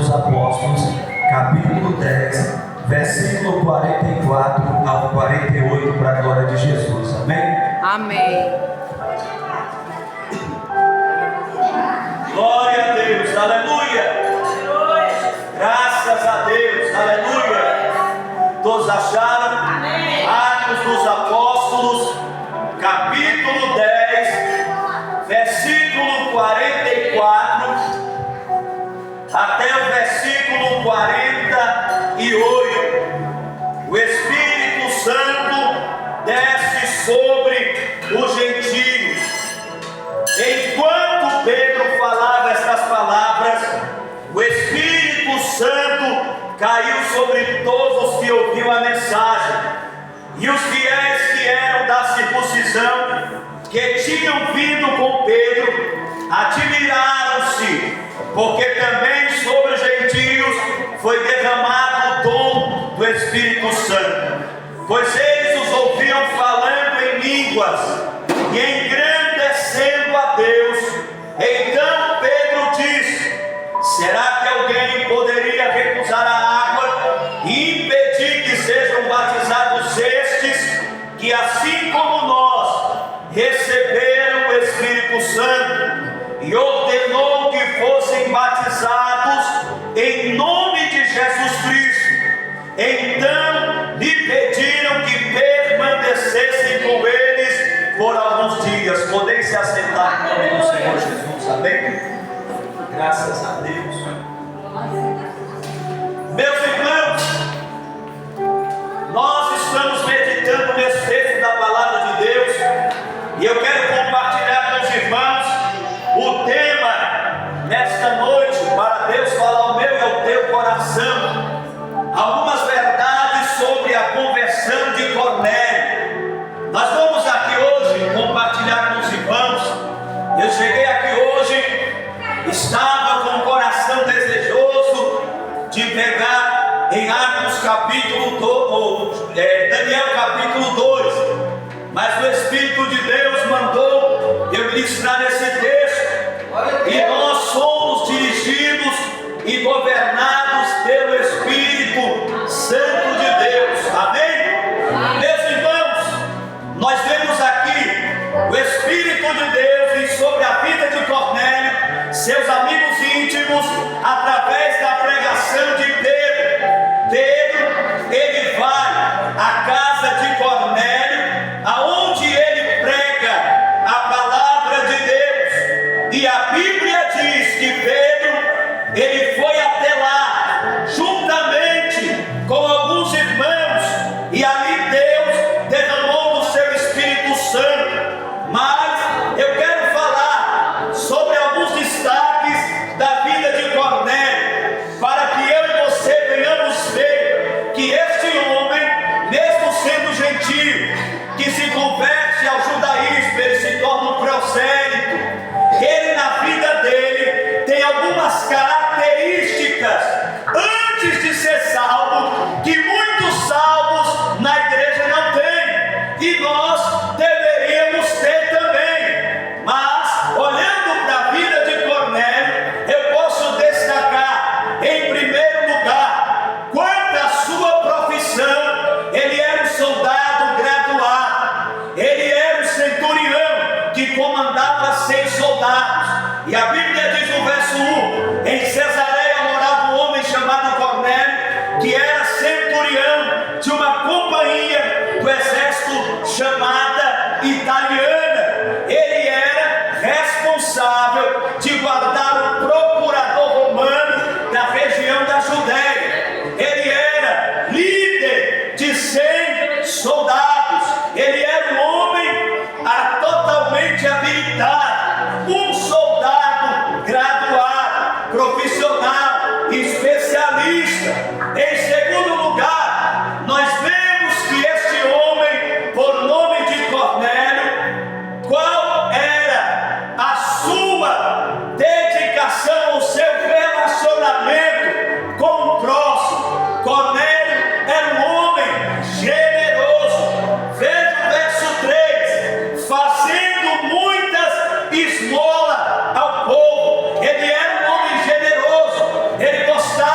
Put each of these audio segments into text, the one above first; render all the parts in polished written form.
dos Apóstolos, capítulo 10, versículo 44 ao 48, para a glória de Jesus. Amém? Amém. Glória a Deus, aleluia. Graças a Deus, aleluia. Todos acharam? Amém. Atos dos Apóstolos, capítulo 10, versículo 44 até o versículo 48. O Espírito Santo desce sobre os gentios. Enquanto Pedro falava estas palavras, o Espírito Santo caiu sobre todos os que ouviram a mensagem. E os fiéis que eram da circuncisão, que tinham vindo com Pedro, admiraram-se, porque também sobre os gentios foi derramado o dom do Espírito Santo. Pois eles os ouviam falando em línguas e engrandecendo a Deus. Então Pedro disse: será que alguém poderia recusar a água e impedir que sejam batizados estes, que assim como nós receberam o Espírito Santo? E ordenou que fossem batizados em nome de Jesus Cristo. Então lhe pediram que permanecessem com eles por alguns dias. Podem se assentar em nome do Senhor Jesus. Amém? Graças a Deus. Meus irmãos, nós estamos meditando nesse texto da palavra de Deus, e eu quero compartilhar com os irmãos o tema nesta noite, para Deus falar ao meu e ao teu coração, algumas verdades sobre a conversão de Cornélio. Nós vamos aqui hoje compartilhar com os irmãos. Eu cheguei aqui hoje, estava com o coração desejoso de pegar em Atos capítulo 2, Daniel capítulo 2, mas o Espírito de Deus mandou eu ministrar esse texto, e nós somos dirigidos e governados pelo Espírito Santo de Deus. Amém? Meus irmãos, nós vemos aqui o Espírito de Deus e sobre a vida de Cornélio, seus amigos íntimos, através da pregação de Pedro. Pedro, ele vai à casa de Cornélio, aonde ele prega a palavra de Deus. E a Bíblia diz que Pedro, ele foi até lá, juntamente com alguns irmãos, e ali Deus derramou o seu Espírito Santo. Mas eu quero falar sobre alguns destaques da vida de Cornélio, para que eu e você venhamos ver que este homem, mesmo sendo gentil, que se converte ao judaísmo, ele se torna um prosélito. Ele, na vida dele, tem algumas características antes de ser salvo que muitos salvos na igreja não têm, e nós deveríamos ter também. Mas olhando para a vida de Cornélio, eu posso destacar em primeiro lugar, quanto à sua profissão, ele era um soldado graduado, ele era um centurião que comandava 100 soldados. E a Bíblia diz no verso 1: em Cesareia morava um homem chamado Cornélio, que era centurião de uma companhia do exército chamada italiana. Ele era responsável de guardar o procurador romano da região da Judéia. Ele era líder de 100 soldados. Ele era um homem totalmente habilitado, um soldado graduado, profissional, especialista. Em segundo lugar, nós vemos que este homem, por nome de Cornélio, qual era a sua dedicação, o seu relacionamento com o próximo. Cornélio era um homem generoso. Veja o verso 3: fazendo muitas esmolas ao povo. Ele era um homem generoso, ele gostava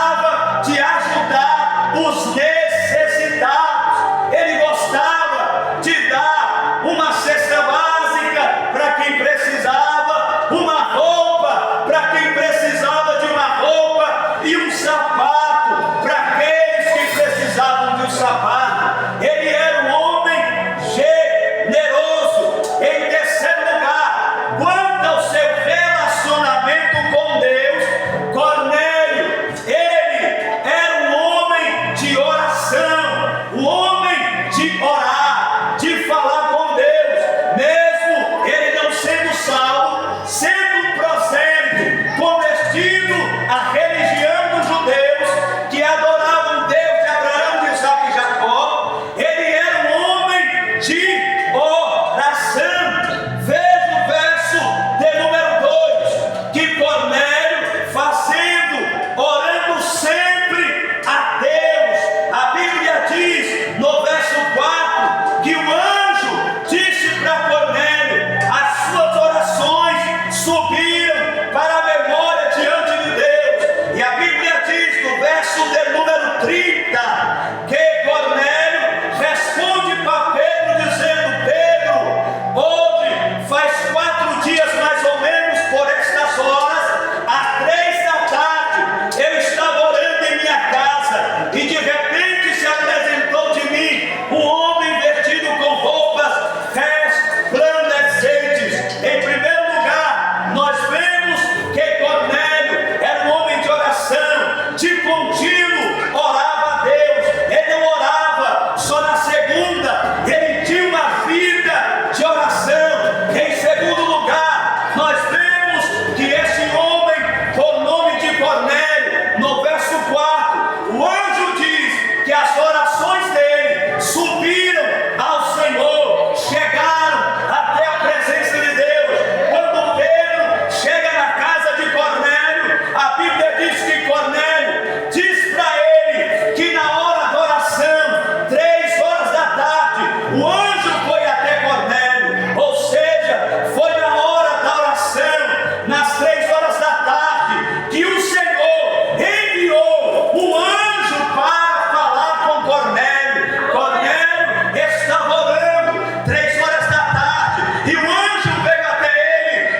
de contínuo orava a Deus. Ele não orava só na segunda, ele tinha uma vida de oração. Em segundo lugar, nós vemos que esse homem, por nome de Cornélio, no verso 4, o anjo diz que as orações dele subiram ao Senhor, chegaram até a presença de Deus. Quando Pedro chega na casa de Cornélio, a Bíblia diz que Cornélio diz para ele que na hora da oração, 3 horas da tarde, o anjo foi até Cornélio, ou seja, foi na hora da oração, nas 3 horas da tarde, que o Senhor enviou o anjo para falar com Cornélio. Cornélio estava orando 3 horas da tarde, e o anjo veio até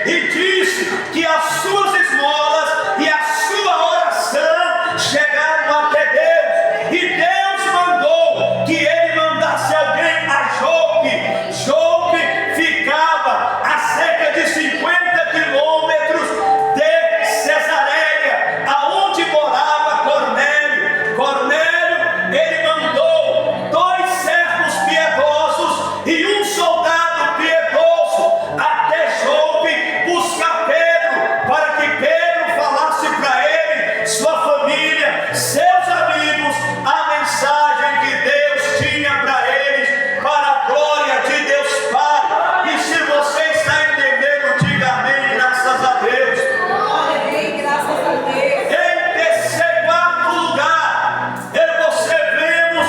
ele e disse que as suas esmolas e a sua oração chegaram até Deus, e Deus mandou que ele mandasse alguém a Jope. Jope ficava a cerca de 50 quilômetros de Cesareia, aonde morava Cornélio. Cornélio, ele mandou 2 servos piedosos e um soldado piedoso até Jope buscar Pedro, para que Pedro falasse para ele, sua família, seus amigos, a mensagem que Deus tinha para eles, para a glória de Deus Pai. E se você está entendendo, diga amém, graças a Deus. Amém, graças a Deus. Em terceiro lugar, você vemos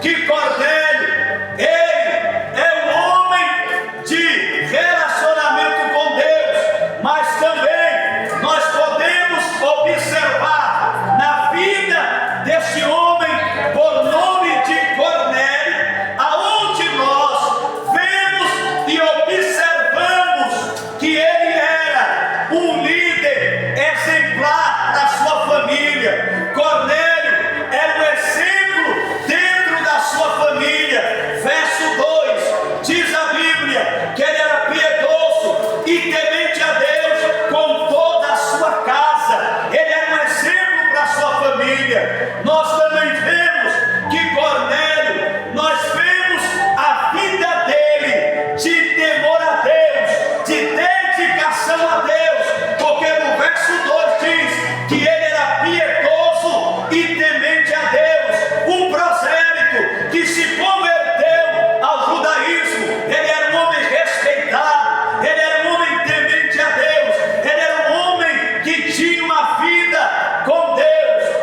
que Cornélio, ele é um homem de relacionamento com Deus, mas também nós podemos observar na vida desse homem, por nome de Cornélio, aonde nós vemos e observamos que ele era um líder exemplar da sua família. Cornélio era um exemplo dentro da sua família. Verso 2 diz a Bíblia que ele era piedoso e temente a Deus com toda a sua casa. Ele era um exemplo para a sua família. Nós também vemos que Cornélio, nós vemos a vida dele de temor a Deus, de dedicação a Deus, porque no verso 2 diz que ele era piedoso e temente a Deus, um prosélito que se converteu ao judaísmo. Ele era um homem respeitado, ele era um homem temente a Deus, ele era um homem que tinha uma vida com Deus.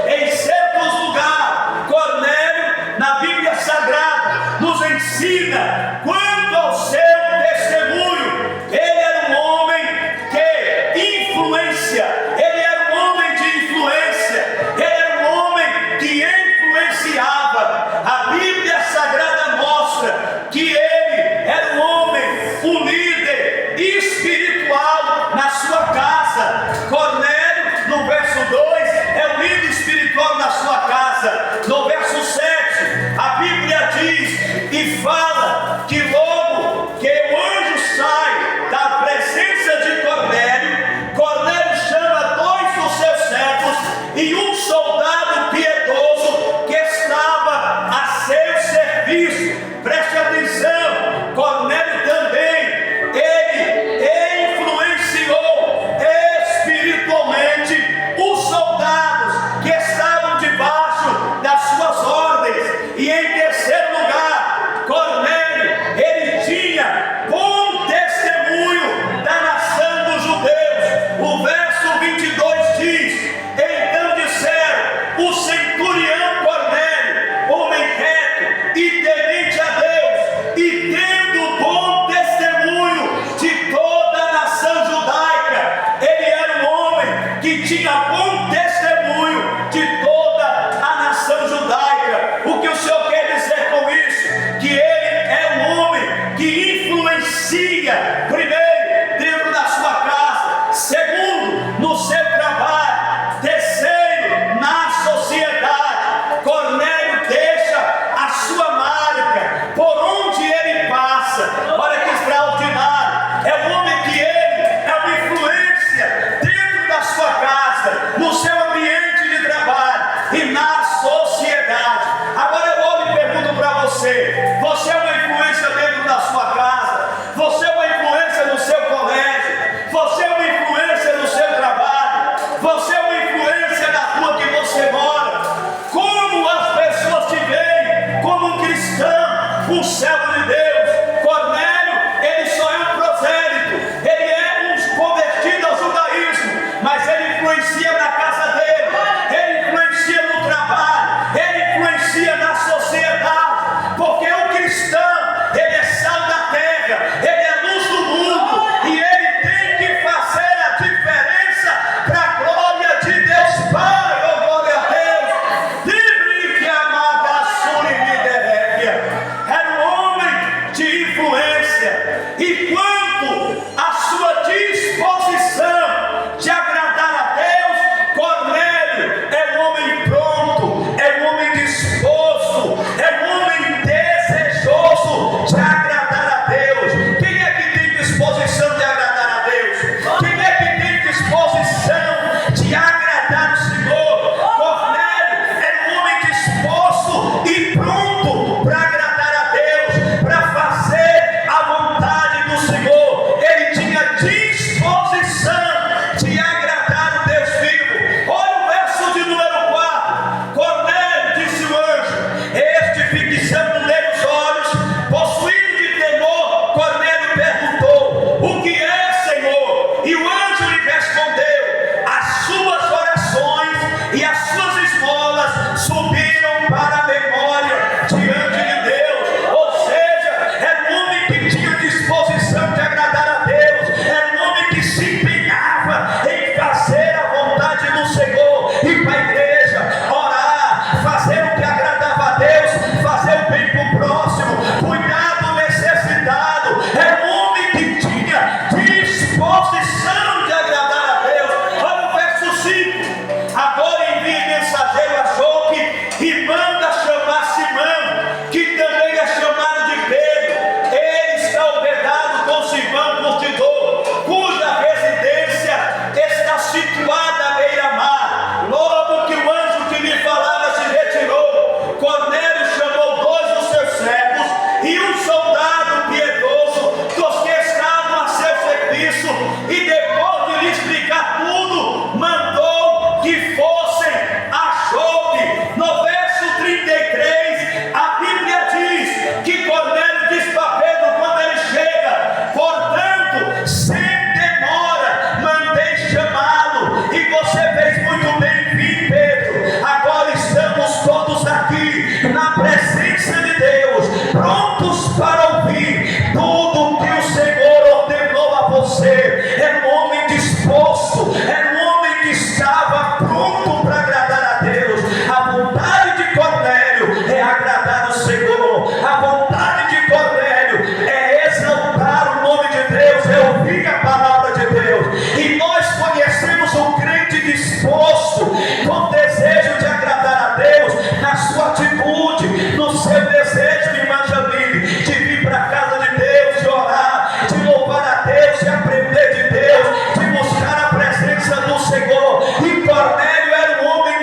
Em certos lugares, Cornélio, na Bíblia Sagrada, nos ensina quanto ao seu testemunho. Ele era um homem que influência, ele era um homem de influência, ele era um homem que influenciava. A Bíblia Sagrada mostra que ele era um homem, um líder espiritual na sua casa. Cornélio, no verso 2, é um líder espiritual na sua casa. No verso 7, a Bíblia diz e fala que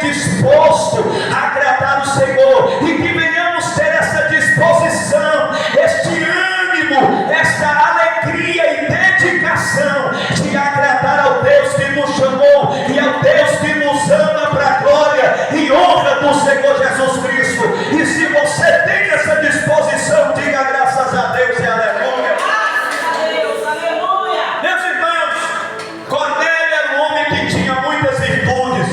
disposto a agradar o Senhor, e que venhamos ter essa disposição, este ânimo, esta alegria e dedicação de agradar ao Deus que nos chamou e ao Deus que nos ama para a glória e honra do Senhor Jesus Cristo. E se você tem essa disposição, diga graças a Deus e aleluia. Graças a Deus, aleluia. Meus irmãos, Cornélio era um homem que tinha muitas virtudes.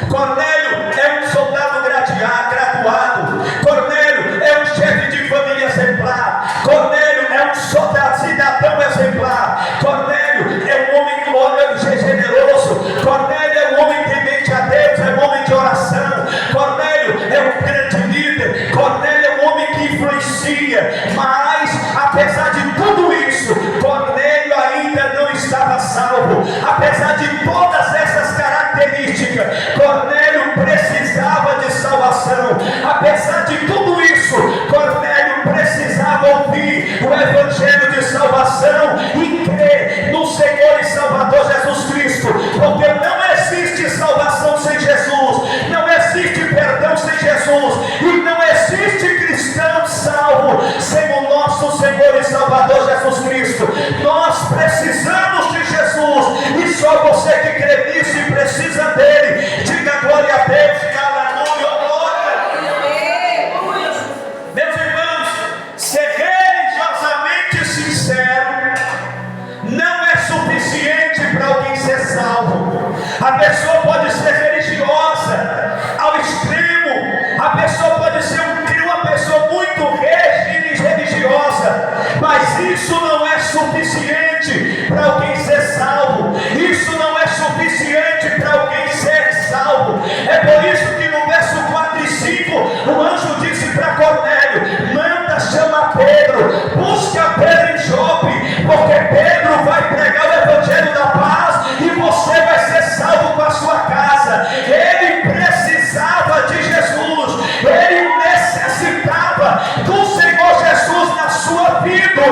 Cornélio é um soldado graduado. Cornélio é um chefe de família exemplar. Cornélio é um soldado cidadão exemplar. Cornélio é um homem generoso. Cornélio é um homem temente a Deus, é um homem de oração. Cornélio é um grande líder. Cornélio é um homem que influencia. Mas, apesar de tudo isso, Cornélio ainda não estava salvo. Apesar de todas essas características, Cornélio precisava de salvação. Apesar de tudo isso, Cornélio precisava ouvir o evangelho de salvação e crer no Senhor e Salvador Jesus Cristo, porque não existe salvação sem Jesus, não existe perdão sem Jesus, e não existe cristão salvo sem o nosso Senhor e Salvador Jesus Cristo. Nós precisamos de Jesus, e só você que crê nisso e precisa dele, diga glória a Deus e aleluia, glória. Meus irmãos, ser religiosamente sincero não é suficiente para alguém ser salvo. A pessoa pode ser religiosa ao extremo, a pessoa pode ser uma pessoa muito religiosa, mas isso não é suficiente para alguém ser salvo. Isso não é suficiente para alguém ser salvo. É por isso que no verso 4 e 5 o anjo disse para Cornélio: manda chamar Pedro, busca Pedro em Jope, porque Pedro vai pregar o evangelho da paz e você vai ser salvo com a sua casa. Ele precisava de Jesus, ele necessitava do Senhor Jesus na sua vida.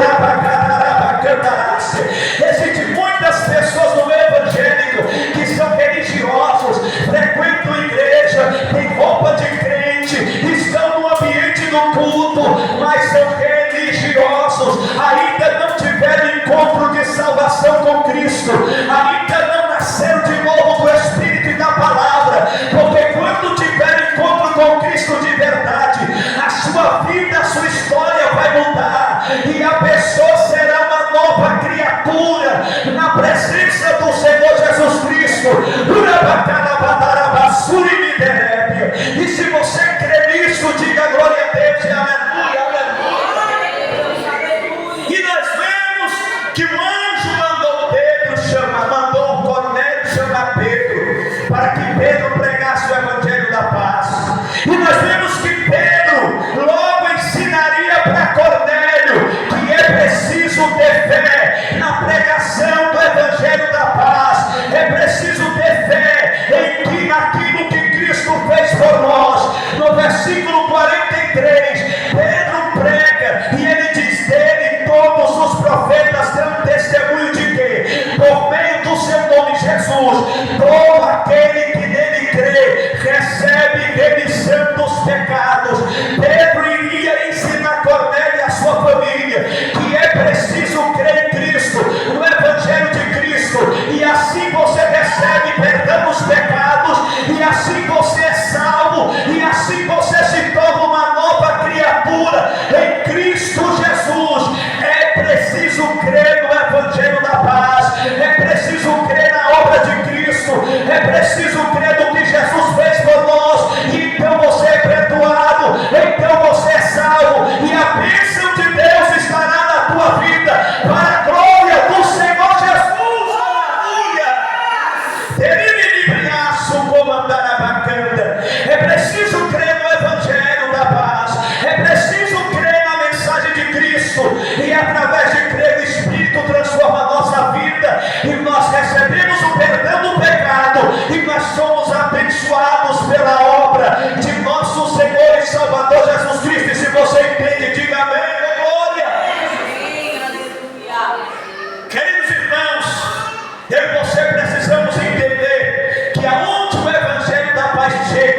Existem muitas pessoas no meio evangélico que são religiosos, frequentam a igreja, têm roupa de crente, estão no ambiente do culto, mas são religiosos, ainda não tiveram encontro de salvação com Cristo, ainda não nasceram de novo do Espírito e da Palavra, porque quando tiver encontro com Cristo de verdade, a sua vida, a sua história vai mudar, e a pessoa será uma nova criatura na presença do Senhor Jesus Cristo. E se você crê nisso, diga glória a Deus e aleluia, aleluia. E nós vemos que o anjo mandou Cornélio chamar Pedro, para que Pedro pregasse o evangelho da paz. E nós vemos que Pedro logo ensinaria para Cornélio que é preciso ter fé na pregação do evangelho da paz, é preciso ter fé naquilo que Cristo fez por nós. No versículo 43, Pedro prega e ele diz: dele todos os profetas dão testemunho de que, por meio do seu nome Jesus, todo aquele que nele crê recebe remissão dos pecados. Pedro iria ensinar Cornélio e a sua família que é preciso crer em Cristo, no evangelho de Cristo, e assim você recebe perdão dos pecados, e assim você é salvo, e assim você se torna uma nova criatura em Cristo Jesus. É preciso crer no evangelho da paz, é preciso crer na obra de Cristo, é preciso crer no que Jesus fez por nós, e então você é perdoado,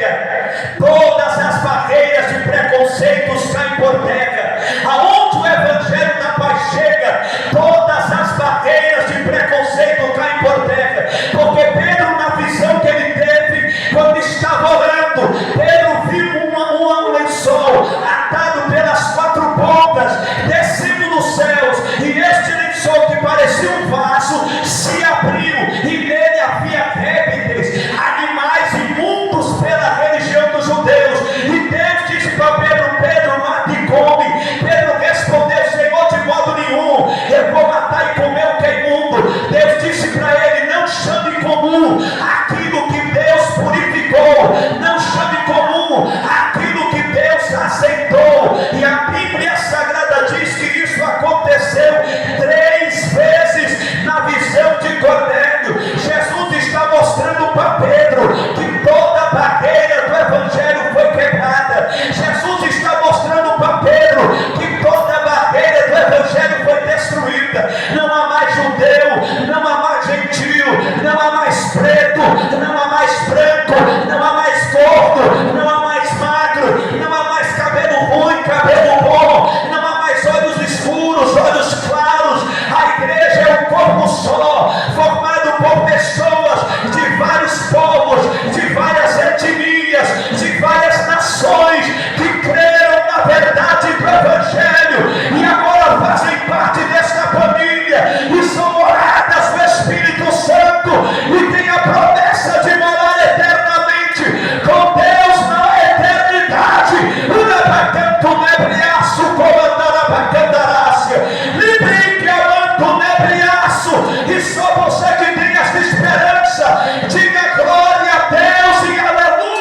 chega, todas as barreiras de preconceitos caem por terra. Aonde o Evangelho da paz chega, todas as barreiras de preconceito caem por terra. Porque Pedro, na visão que ele teve, quando estava orando, Pedro viu um lençol atado pelas quatro pontas, descendo dos céus, e este lençol, que parecia um vaso, se abriu, e nele havia répteis, animais imundos pela religião dos judeus. E Deus disse para Pedro: Pedro, mata e come. Pedro respondeu: Senhor, de modo nenhum, eu vou matar e comer o que é imundo. Deus disse para ele: não chame comum aquilo que Deus purificou, não chame comum aquilo que Deus aceitou. E a Bíblia Sagrada diz que isso aconteceu 3 vezes na visão de Cornélio. Jesus está mostrando para Pedro que toda barreira do Evangelho foi quebrada. Jesus está mostrando para Pedro que toda barreira do Evangelho foi destruída. Não há mais judeu, não há mais gentil, não há mais preto, não há mais branco, não há mais gordo, não há mais magro, não há mais cabelo ruim, cabelo bom, não há mais olhos escuros, olhos claros. A igreja é um corpo só, formado por pessoas de vários povos, de várias etnias, de várias nações, que creram na verdade do Evangelho e agora fazem parte desta família e são moradas do Espírito Santo e têm a promessa de morar eternamente com Deus na eternidade. Urabacanto nebriaço, comandar abacandarácia, libre amanto nebriaço. E só você que tem essa esperança, diga glória a Deus e aleluia.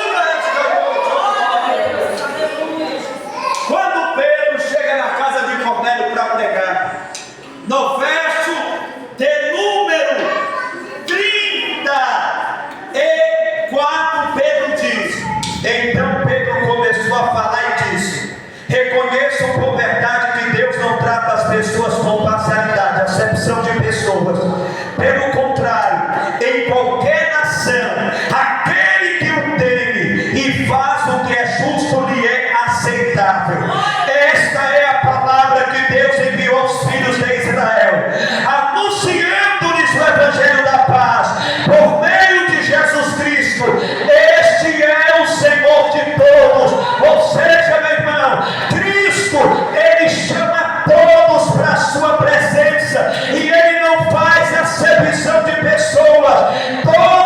Quando Pedro chega na casa de Cornélio para pregar, no verso de número 34, Pedro diz: então Pedro começou a falar e disse: reconheço por verdade que Deus não trata as pessoas com parcialidade, acepção de pessoas. Pelo contrário, em qualquer nação, aquele que o teme e faz o que é justo lhe é aceitável. Esta é a palavra que Deus enviou aos filhos de Israel, anunciando-lhes o Evangelho da paz por meio de Jesus Cristo. Este é o Senhor de todos. Ou seja, meu irmão, Cristo, Ele chama todos para a sua presença, e Ele não faz acepção de pessoas. Todos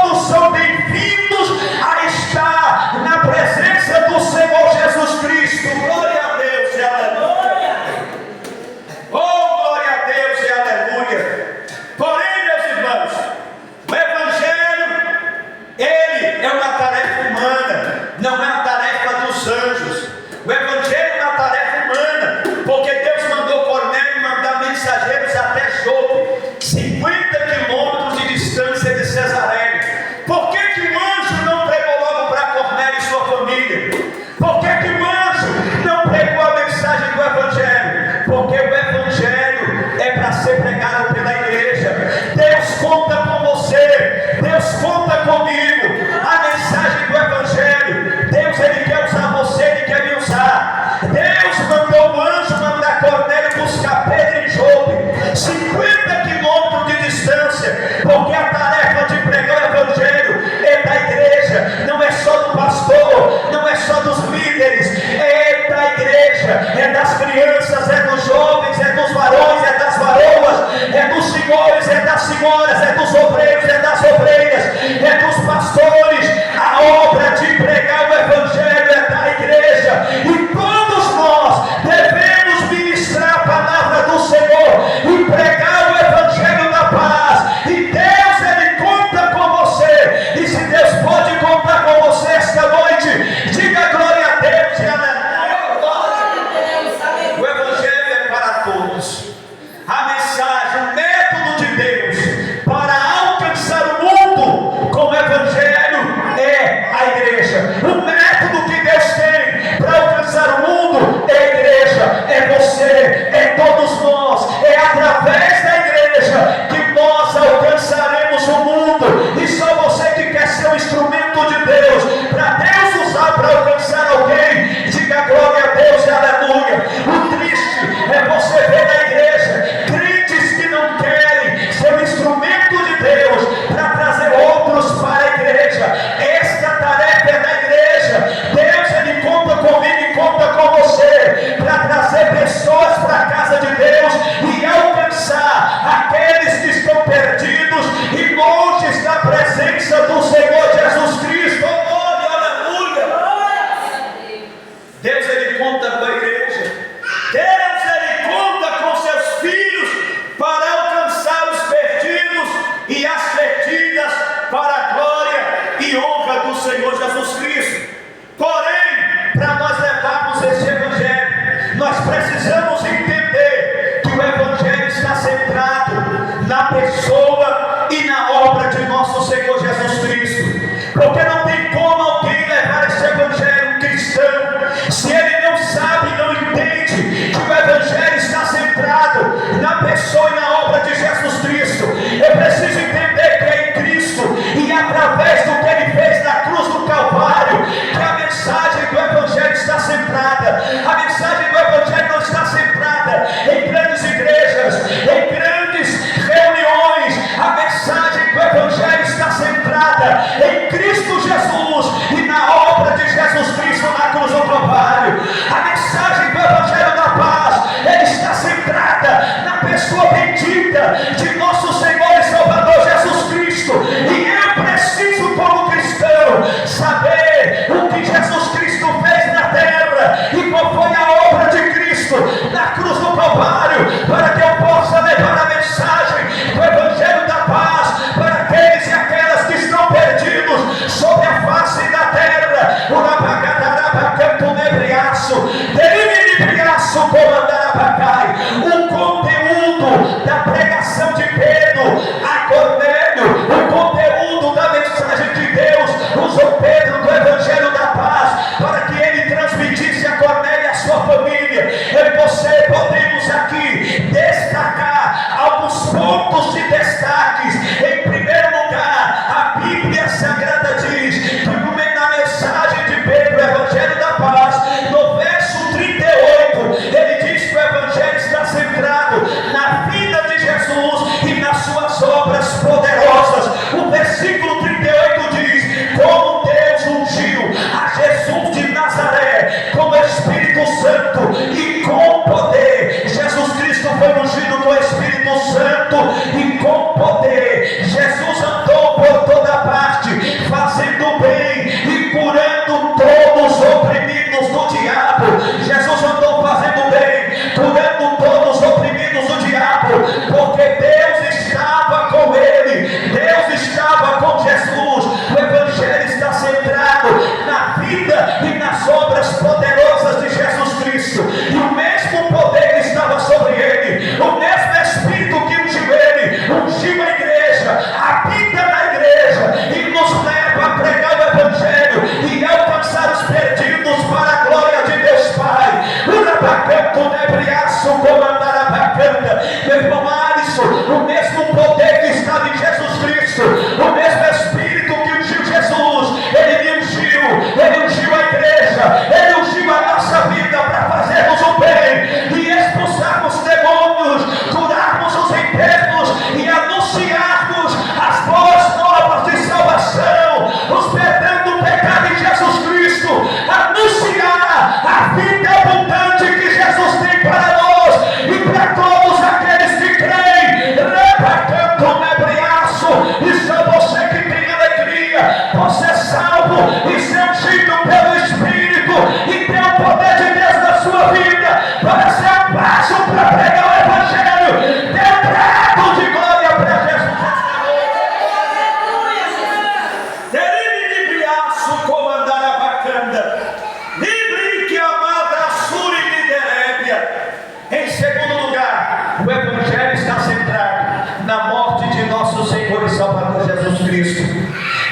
centrada, a mensagem do Evangelho não está centrada em grandes igrejas, em grandes reuniões. A mensagem do Evangelho está centrada em Cristo Jesus e na obra de Jesus Cristo na cruz do Calvário. A mensagem do Evangelho da paz, ela está centrada na pessoa bendita de nosso Senhor e Salvador Jesus Cristo. E eu preciso, como cristão, saber o que Jesus Cristo fez na terra e qual foi a obra de Cristo na cruz do Calvário, para que eu possa levar a mensagem do Evangelho da paz para aqueles e aquelas que estão perdidos sobre a face da terra. O conteúdo da pregação de Pedro a Cornélio, o conteúdo da mensagem de Deus usou Pedro do Evangelho da paz para que ele transmitisse a Cornélio e a sua família. Eu e você podemos aqui destacar alguns pontos de destaques. Em primeiro lugar, a Bíblia Sagrada diz que na mensagem de Pedro, o Evangelho da paz, no verso 38, ele diz que o Evangelho está centrado na vida de Jesus e nas suas obras poderosas. O versículo 38 diz: como Deus ungiu a Jesus de Nazaré com o Espírito Santo e com poder. Jesus Cristo foi ungido com o Espírito Santo e com poder. Jesus andou por toda parte, fazendo bem e curando todos os oprimidos do diabo. Jesus andou fazendo bem, curando todos os oprimidos do diabo, porque Deus estava com ele, Deus estava com Jesus. O Evangelho está centrado na vida e nas obras poderosas de Jesus Cristo, e o mesmo poder que estava sobre ele, o mesmo Espírito que ungiu ele, ungiu a igreja, habita na igreja e nos leva a pregar o Evangelho e alcançar os perdidos para a glória de Deus Pai. Meu irmão Alisson, o mesmo poder que estava em Jesus Cristo, o mesmo Espírito que ungiu Jesus, ele ungiu a igreja, ele ungiu a nossa vida para fazermos o bem e expulsarmos demônios, curarmos os enfermos e anunciarmos as boas novas de salvação, os perdão do pecado em Jesus Cristo, anunciar a vida abundante que Jesus tem para nós e para todos aqueles que creem. E só você que tem alegria, você é salvo e ser ungido pelo Espírito e ter o poder de Deus na sua vida para ser um passo para pregar o Evangelho. Dê um brado de glória para Jesus. Em segundo lugar, o Evangelho está centrado na morte de nosso Senhor e Salvador Jesus Cristo.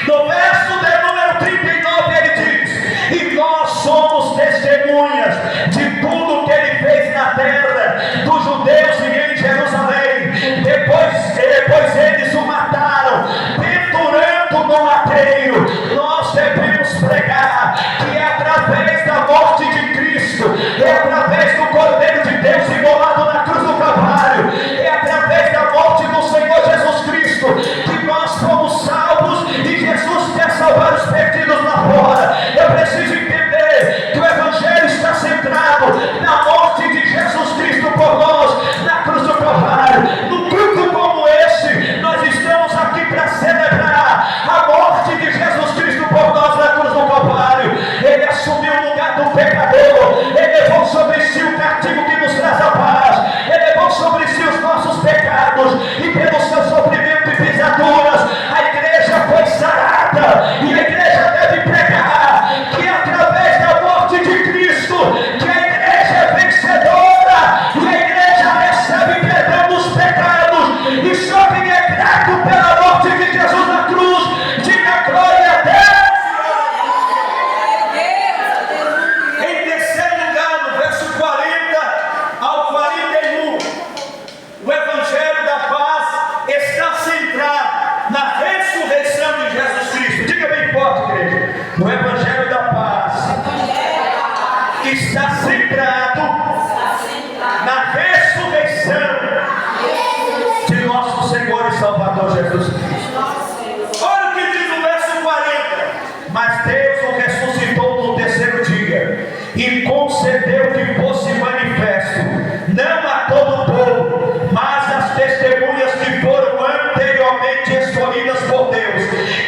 No verso de número 39 ele diz: e nós somos testemunhas de tudo que ele fez na terra dos judeus e em Jerusalém. Depois eles o mataram, pendurando no madeiro. Nós devemos pregar que é através da morte de Cristo, é através do Cordeiro de Deus imolado na cruz do Calvário, é através da morte do Senhor Jesus Cristo que nós fomos salvos e Jesus quer salvar os perdidos lá fora. Eu preciso entender que o Evangelho está centrado na morte de Jesus Cristo por nós na cruz do Calvário. Num culto como esse, nós estamos aqui para celebrar a morte de Jesus Cristo por nós na cruz do Calvário. Ele assumiu o lugar do pecador, ele levou sobre si o castigo que nos traz a paz, ele levou sobre si os nossos pecados e pelo seu sofrimento e pisaduras a igreja foi sarada. E a igreja deve pregar que através da morte de Cristo que a igreja é vencedora e a igreja recebe perdão dos pecados. E só quem é grato pela morte de Jesus na cruz, diga glória a Deus. Em está centrado na ressurreição de nosso Senhor e Salvador Jesus Cristo. Olha o que diz o verso 40. Mas Deus o ressuscitou no terceiro dia e concedeu que fosse manifesto, não a todo o povo, mas às testemunhas que foram anteriormente escolhidas por Deus.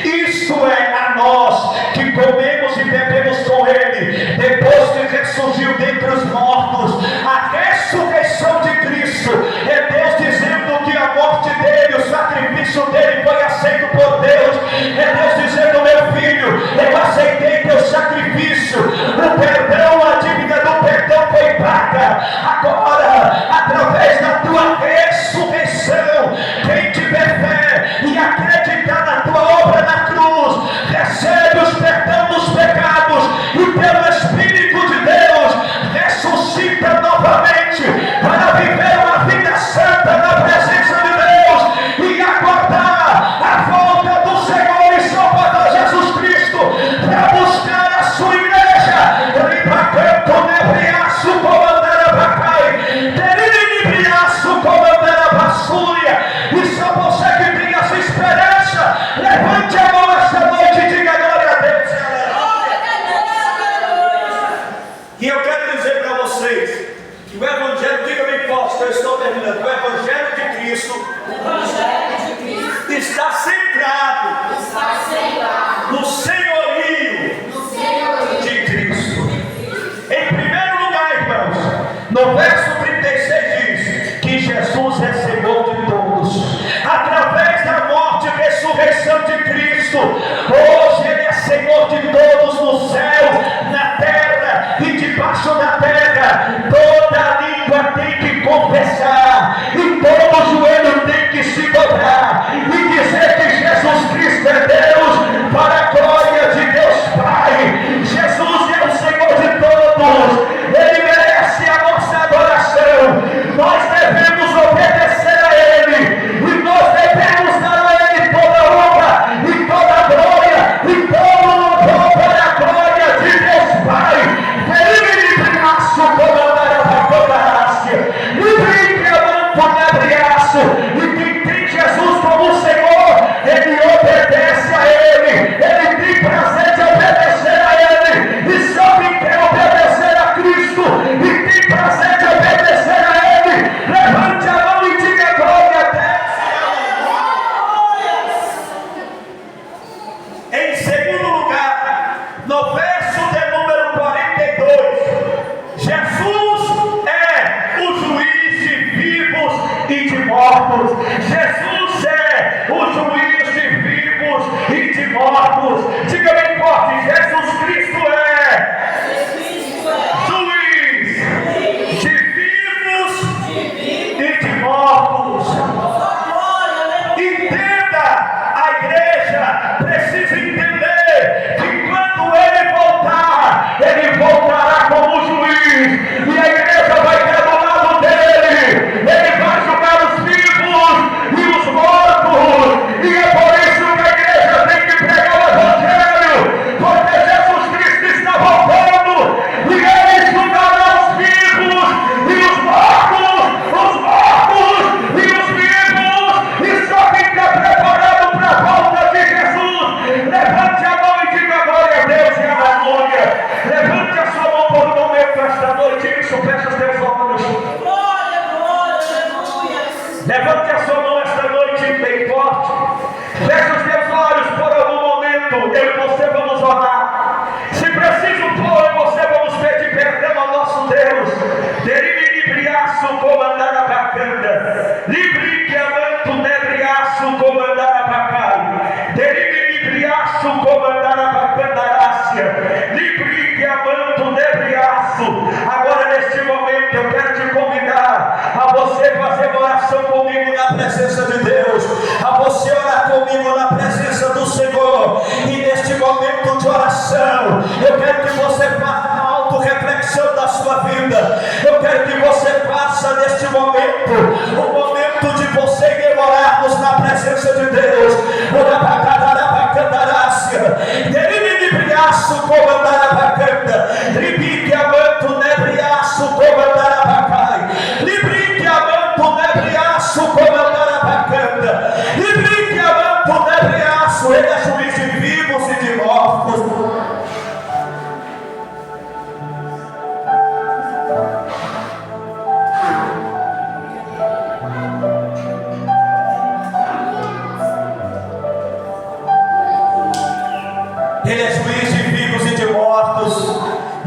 Isto é, a nós que comemos e bebemos com Ele, depois que ressurgiu dentre os mortos. A ressurreição de Cristo é Deus dizendo que a morte dele, o sacrifício dele foi aceito por Deus. É Deus dizendo: meu filho, eu aceitei teu sacrifício, o perdão, a dívida do perdão foi paga. Agora, através da tua ressurreição, quem tiver fé e acreditar na tua obra na cruz, recebe os perdão dos pecados e pelo Espírito de Deus ressuscita novamente para viver uma vida santa na presença de Deus e aguardar a volta do Senhor e Salvador Jesus Cristo para buscar a sua igreja. E só você que tem essa esperança, levante a mão esta noite e diga glória a Deus. E eu quero dizer para vocês que o Evangelho, diga bem forte, eu estou terminando. O Evangelho de Cristo está centrado no senhorio de Cristo. Em primeiro lugar, irmãos, no verso 36 diz que Jesus é Senhor de todos. Através da morte e ressurreição de Cristo, hoje Ele é Senhor de todos no céu, na terra e debaixo da terra. Toda língua tem que confessar e todo joelho tem que se dobrar e dizer que Jesus Cristo é Deus, para a glória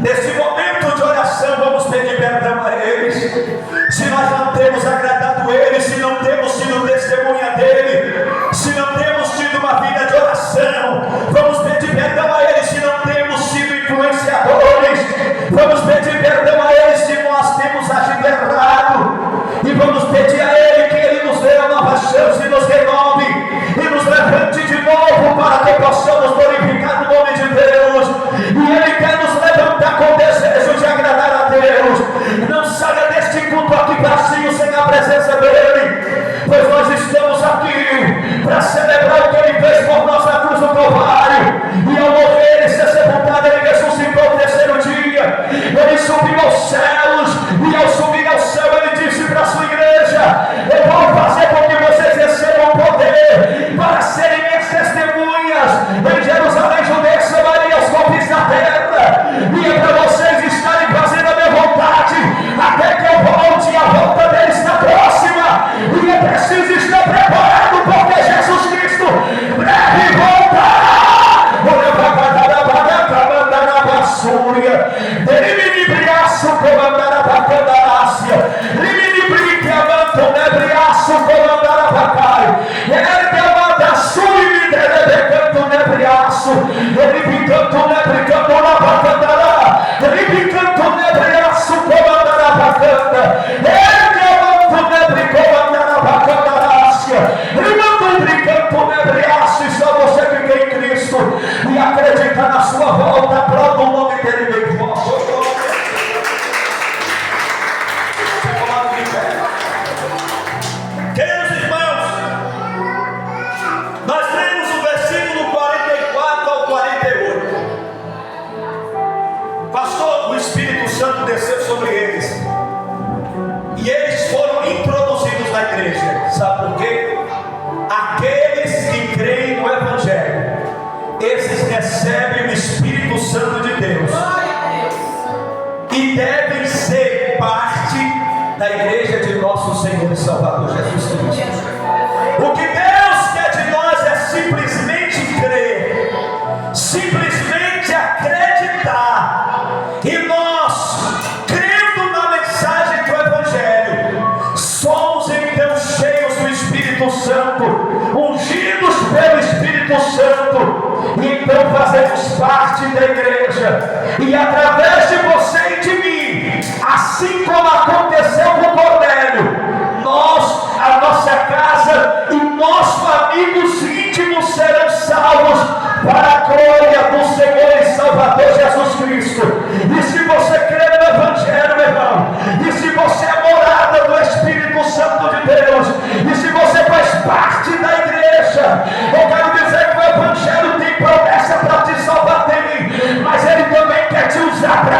Nesse momento de oração, vamos pedir perdão a eles. Se nós não temos agradado eles, se não temos sido testemunha dele, se não temos tido uma vida de oração, vamos pedir perdão a eles. Se não temos sido influenciadores, vamos pedir perdão a eles. Se nós temos agido errado, e vamos pedir a ele que ele nos dê uma nova chance e nos renove e nos levante de novo para que possamos glorificar o nome de Deus. E ele quer nos levantar com desejo de agradar a Deus. Não saia deste culto aqui vazio sem a presença dele, pois nós estamos aqui para celebrar o que ele fez por nós na cruz do Calvário. E ao morrer e ser sepultado, ele ressuscitou no terceiro dia. Ele subiu aos céus, e ao subir ao céu ele disse para a sua igreja: eu vou fazer com que vocês recebam poder para serem minhas testemunhas em Jerusalém, Judeia, Samaria, aos confins da terra. E é para vocês estarem fazendo a minha vontade até que eu volte, e a volta dele está próxima. E é preciso estar preparado, porque Jesus Cristo breve voltará. Só você que crê em Cristo e acredita na sua volta, prova o nome dele bem forte. Queridos irmãos, nós lemos o versículo 44 ao 48. Pastor, o Espírito Santo desceu sobre eles e eles foram introduzidos na igreja. Sabe por quê? Aqueles que creem no Evangelho, esses recebem o Espírito Santo de Deus e devem ser parte da igreja de nosso Senhor e Salvador Jesus Cristo. O que Deus quer de nós é simplesmente crer, simplesmente acreditar. E nós, crendo na mensagem do Evangelho, somos então cheios do Espírito Santo, ungidos pelo Espírito Santo, e então fazemos parte da igreja. E através de você e de mim, assim como aconteceu com Cornélio, nós, a nossa casa e nossos amigos íntimos serão salvos para a glória do Senhor e Salvador Jesus Cristo. E se você crê no Evangelho, meu irmão, e se você é morada do Espírito Santo de Deus, e se você faz parte da igreja, eu quero dizer que o Evangelho tem promessa para te salvar, tem, mas ele também quer te usar para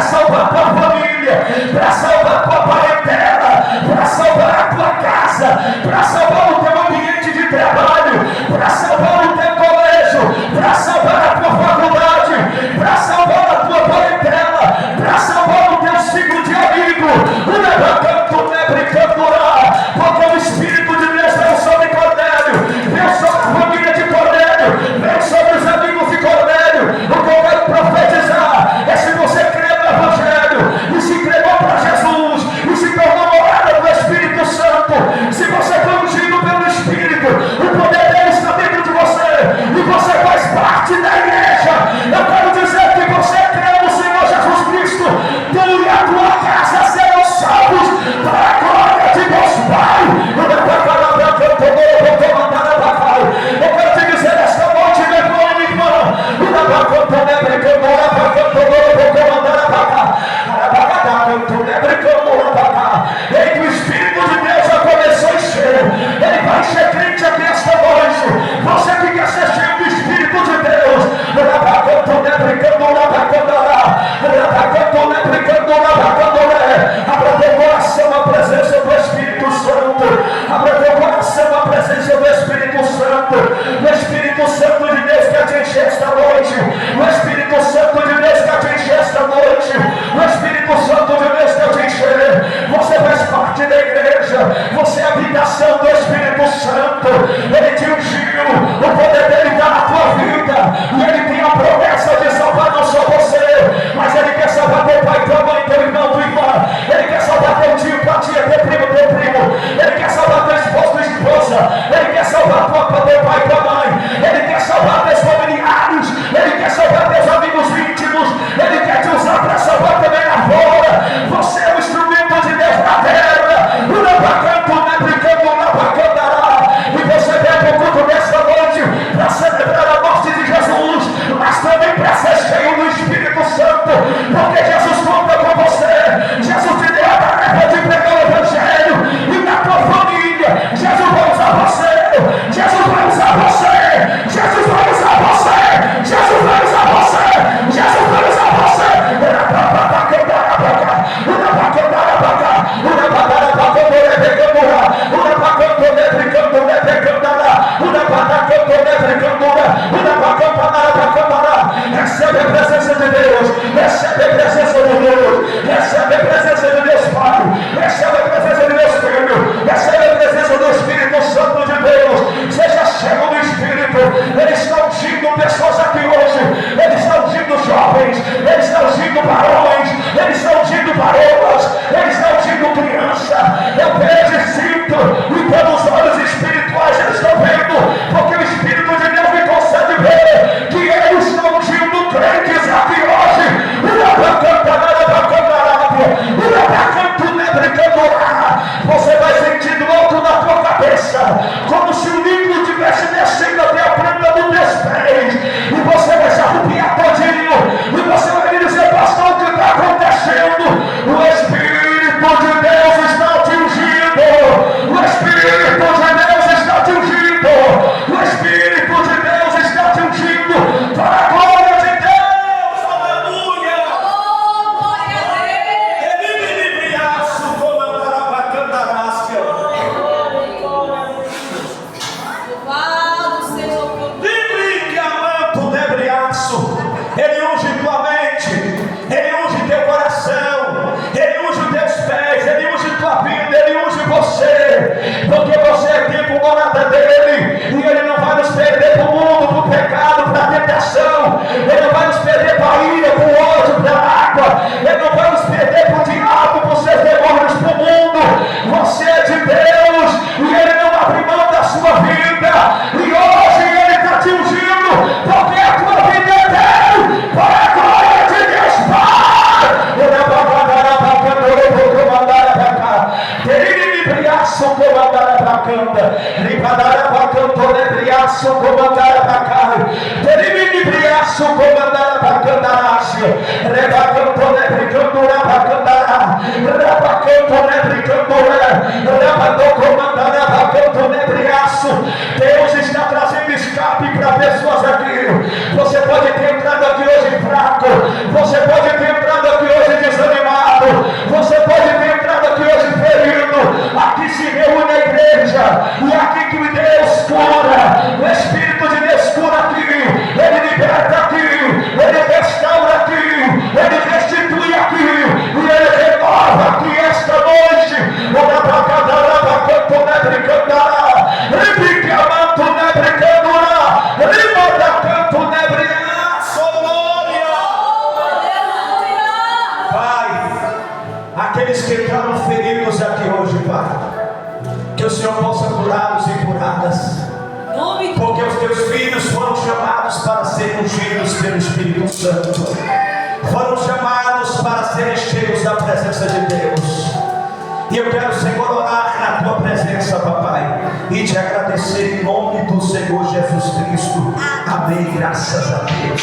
morada dele. E Ele não vai nos perder para o mundo, para o pecado, para a tentação. Ele não vai nos perder para a ira, para o ódio, para a água. Ele não vai nos perder para o diabo, para os seus demônios, para o mundo. Você é de Deus e Ele não abre mão da sua vida. E hoje Ele está te ungindo, porque a tua vida é dele, para a glória de Deus, Pai. Deus está trazendo escape para pessoas aqui. Você pode ter entrado aqui hoje fraco, você pode ter entrado aqui hoje desanimado, você pode ter entrado aqui hoje ferido. Aqui se reúne a igreja e aqui que Deus cura, o Espírito de Deus cura aqui, Ele liberta aqui, Ele restaura aqui, Ele restitui aqui e Ele renova aqui esta noite. Aqueles que entraram feridos aqui hoje, Pai, que o Senhor possa curá-los e curadas, porque os teus filhos foram chamados para serem ungidos pelo Espírito Santo, foram chamados para serem cheios da presença de Deus. E eu quero, Senhor, orar na tua presença, papai, e te agradecer em nome do Senhor Jesus Cristo. Amém. Graças a Deus.